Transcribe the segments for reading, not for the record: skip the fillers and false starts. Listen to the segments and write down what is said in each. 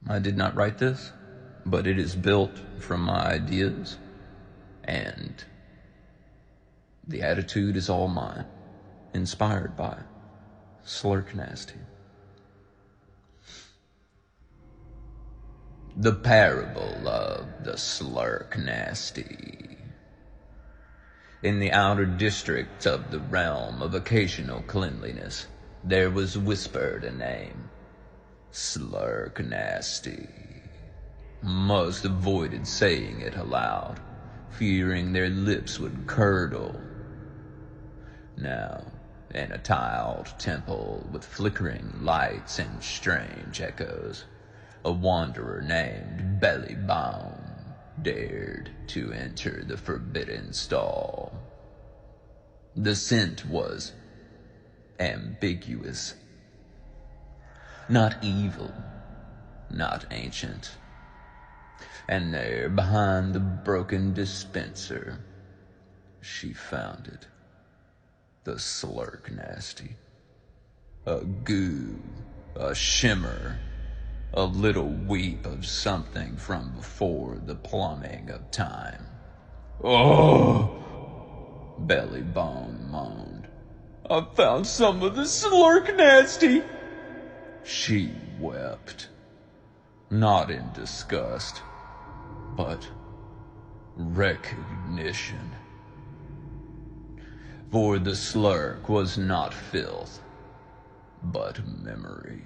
I did not write this, but it is built from my ideas, and the attitude is all mine, inspired by Slurk Nasty. The Parable of the Slurk Nasty. In the outer districts of the realm of occasional cleanliness, there was whispered a name, Slurk Nasty. Most avoided saying it aloud, fearing their lips would curdle. Now, in a tiled temple with flickering lights and strange echoes, a wanderer named Bellybound dared to enter the forbidden stall. The scent was ambiguous. Not evil, not ancient. And there, behind the broken dispenser, she found it. The Slurk Nasty. A goo, a shimmer, a little weep of something from before the plumbing of time. Oh! Bellybone moaned. I found some of the Slurk Nasty. She wept. Not in disgust, but recognition. For the slurk was not filth, but memory.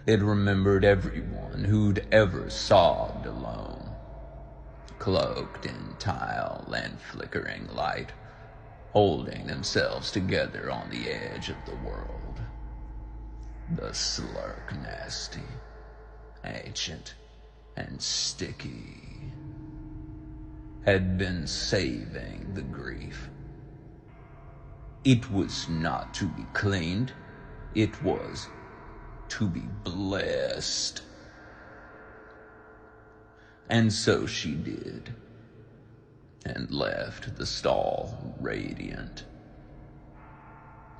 It remembered everyone who'd ever sobbed alone, cloaked in tile and flickering light, holding themselves together on the edge of the world. The Slurk Nasty, ancient and sticky, had been saving the grief. It was not to be cleaned, it was to be blessed. And so she did, and left the stall radiant.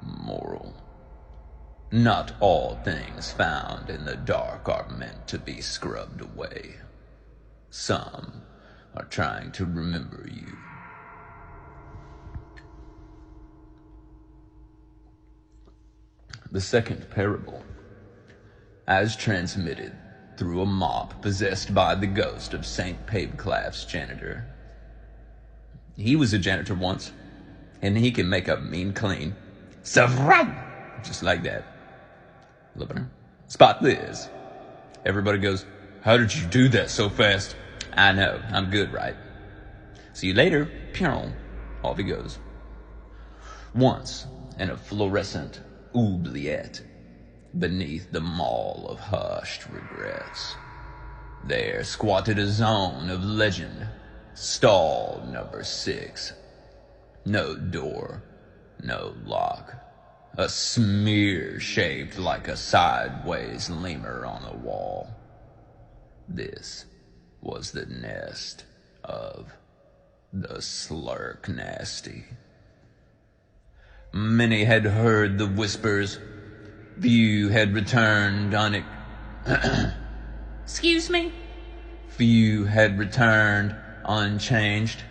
Moral: not all things found in the dark are meant to be scrubbed away. Some are trying to remember you. The second parable, as transmitted through a mop possessed by the ghost of St. Paveclaff's janitor. He was a janitor once, and he can make up mean clean. Just like that. Spot this. Everybody goes, how did you do that so fast? I know, I'm good, right? See you later. Pew. Off he goes. Once, in a fluorescent oubliette, beneath the mall of hushed regrets, there squatted a zone of legend, stall number 6. No door, no lock, a smear shaped like a sideways lemur on a wall. This was the nest of the Slurk Nasty. Many had heard the whispers. Few had returned Excuse me? Few had returned unchanged.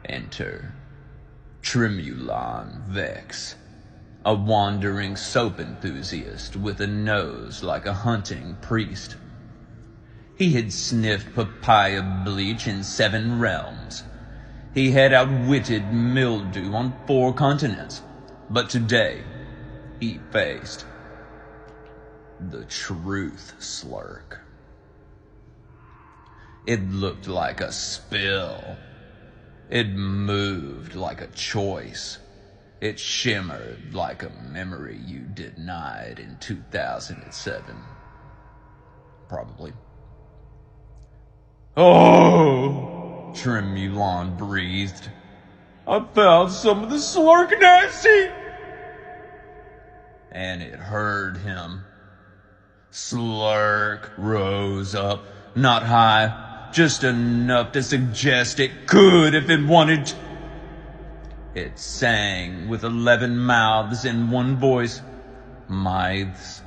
Enter Tremulon Vex, a wandering soap enthusiast with a nose like a hunting priest. He had sniffed papaya bleach in 7 realms. He had outwitted mildew on 4 continents. But today, he faced the truth slurk. It looked like a spill. It moved like a choice. It shimmered like a memory you denied in 2007. Probably. Oh, Tremulon breathed. I found some of the Slurk Nasty. And it heard him. Slurk rose up, not high, just enough to suggest it could if it wanted. It sang with 11 mouths in one voice. Myths.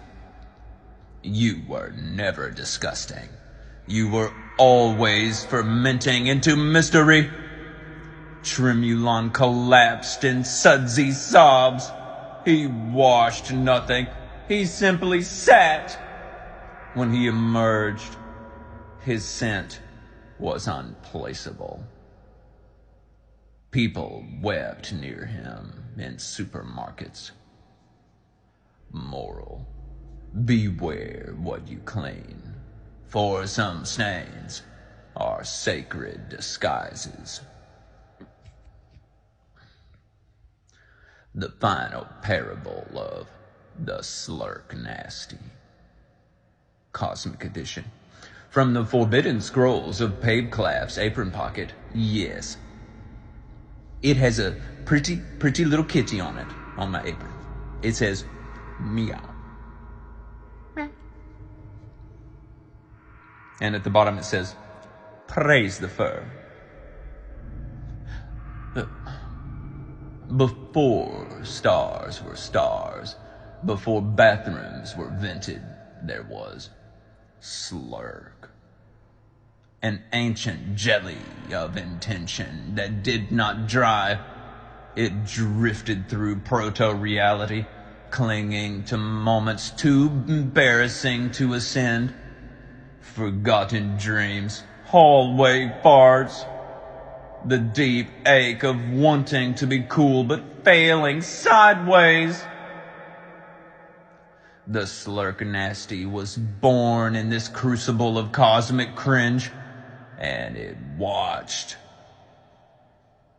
You were never disgusting. You were always fermenting into mystery. Tremulon collapsed in sudsy sobs. He washed nothing. He simply sat. When he emerged, his scent was unplaceable. People wept near him in supermarkets. Moral: beware what you clean, for some stains are sacred disguises. The final parable of the Slurk Nasty. Cosmic Edition. From the Forbidden Scrolls of Paveclaff's apron pocket. Yes. It has a pretty little kitty on it, on my apron. It says, meow. And at the bottom it says, praise the fur. Before stars were stars, before bathrooms were vented, there was Slurk. An ancient jelly of intention that did not dry. It drifted through proto-reality, clinging to moments too embarrassing to ascend. Forgotten dreams, hallway farts, the deep ache of wanting to be cool but failing sideways. The Slurk Nasty was born in this crucible of cosmic cringe, and it watched.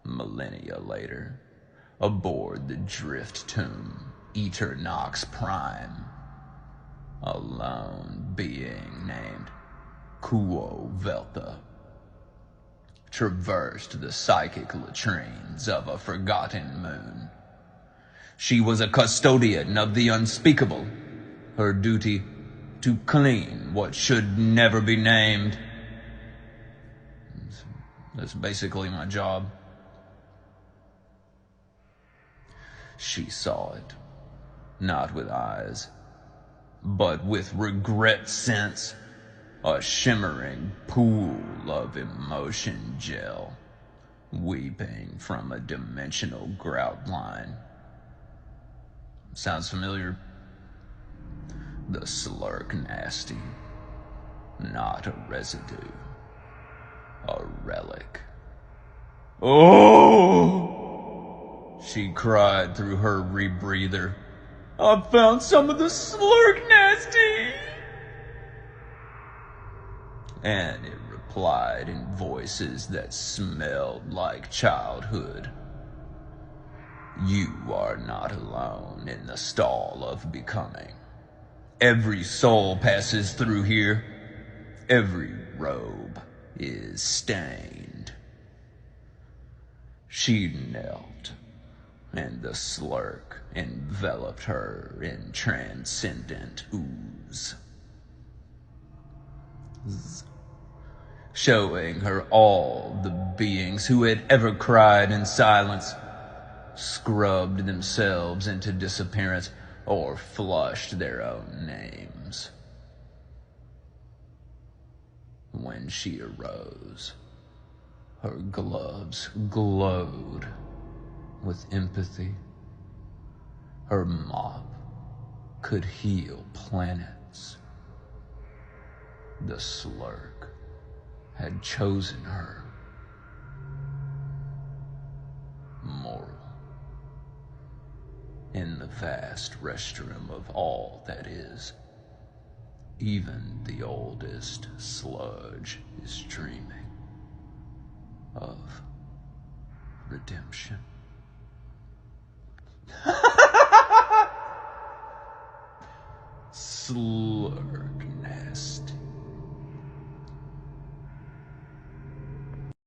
Millennia later, aboard the drift tomb, Eternox Prime, a lone being named Kuo Veltha traversed the psychic latrines of a forgotten moon. She was a custodian of the unspeakable, her duty to clean what should never be named. That's basically my job. She saw it, not with eyes, but with regret sense, a shimmering pool of emotion gel, weeping from a dimensional grout line. Sounds familiar? The Slurk Nasty, not a residue, a relic. Oh! She cried through her rebreather. I found some of the Slurk Nasty! And it replied in voices that smelled like childhood. You are not alone in the stall of becoming. Every soul passes through here. Every robe is stained. She knelt, and the Slurk enveloped her in transcendent ooze, showing her all the beings who had ever cried in silence, scrubbed themselves into disappearance, or flushed their own names. When she arose, her gloves glowed with empathy. Her mop could heal planets. The Slurk had chosen her. Moral: in the vast restroom of all that is, even the oldest sludge is dreaming of redemption. Slurk